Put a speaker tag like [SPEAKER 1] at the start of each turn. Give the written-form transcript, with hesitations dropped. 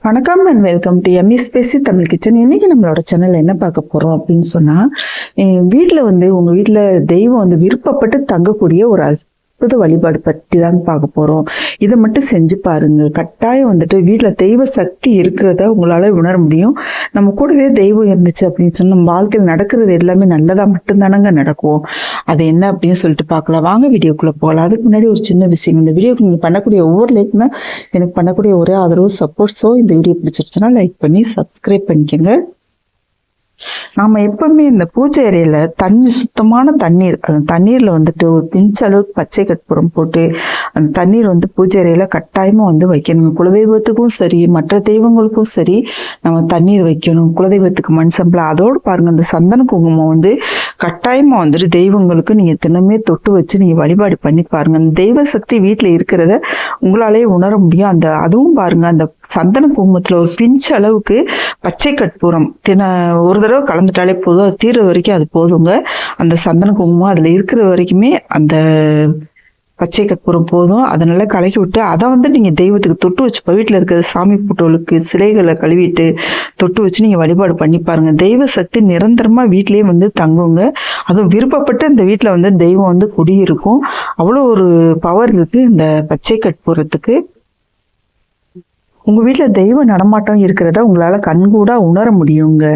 [SPEAKER 1] வணக்கம் and welcome to M E spacy Tamil kitchen. இன்னைக்கு நம்மளோட சேனல் என்ன பார்க்க போறோம் அப்படின்னு சொன்னா, வீட்டில் உங்க வீட்டில் தெய்வம் விருப்பப்பட்டு தங்கக்கூடிய ஒரு அற்புத வழிபாடு பற்றி தான் பார்க்க போறோம். இதை மட்டும் செஞ்சு பாருங்க. கட்டாயம் வீட்டில் தெய்வ சக்தி இருக்கிறத உங்களால உணர முடியும். நம்ம கூடவே தெய்வம் இருந்துச்சு அப்படின்னு சொன்னா நம்ம வாழ்க்கையில் நடக்கிறது எல்லாமே நல்லதா மட்டும்தானங்க நடக்கும். அது என்ன அப்படின்னு சொல்லிட்டு பார்க்கலாம். வாங்க வீடியோக்குள்ள போகலாம். அதுக்கு முன்னாடி ஒரு சின்ன விஷயம், இந்த வீடியோக்கு நீங்க பண்ணக்கூடிய ஒவ்வொரு லைக் தான் எனக்கு பண்ணக்கூடிய ஒரே ஆதரவு சப்போர்ட். ஸோ இந்த வீடியோ பிடிச்சிருச்சுன்னா லைக் பண்ணி சப்ஸ்கிரைப் பண்ணிக்கோங்க. நாம எப்பவுமே இந்த பூஜை அறையில சுத்தமான தண்ணீர், அந்த தண்ணீர்ல ஒரு பிஞ்ச் அளவுக்கு பச்சை கற்பூரம் போட்டு அந்த தண்ணீர் பூஜை அறையில கட்டாயமா வைக்கணும். குலதெய்வத்துக்கும் சரி மற்ற தெய்வங்களுக்கும் சரி நம்ம தண்ணீர் வைக்கணும். குலதெய்வத்துக்கு மண் சம்பளம், அதோடு பாருங்க அந்த சந்தன குங்குமம் கட்டாயமா தெய்வங்களுக்கு நீங்க தினமே தொட்டு வச்சு நீங்க வழிபாடு பண்ணி பாருங்க. அந்த தெய்வ சக்தி வீட்டுல இருக்கிறத உங்களாலே உணர முடியும். அதுவும் பாருங்க, அந்த சந்தன குங்குமத்துல ஒரு பிஞ்ச் அளவுக்கு பச்சை கற்பூரம் ஒரு தடவை கலந்துட்டாலே போதும். அது தீர வரைக்கும் அது போதுங்க. அந்த சந்தன குங்குமம் அதுல இருக்கிற வரைக்குமே அந்த பச்சை கற்பூரம் போதும். அதனால கலக்கி விட்டு அதை நீங்க தெய்வத்துக்கு தொட்டு வச்சு வீட்டுல இருக்கிற சாமி போட்டோளுக்கு சிலைகளை கழுவிட்டு தொட்டு வச்சு நீங்க வழிபாடு பண்ணி பாருங்க. தெய்வ சக்தி நிரந்தரமா வீட்லயே தங்குங்க. அதுவும் விருப்பப்பட்டு இந்த வீட்டுல தெய்வம் குடியிருக்கும். அவ்வளோ ஒரு பவர் இருக்கு இந்த பச்சை கற்பூரத்துக்கு. உங்க வீட்டுல தெய்வ நடமாட்டம் இருக்கிறத உங்களால கண்கூடா உணர முடியுங்க.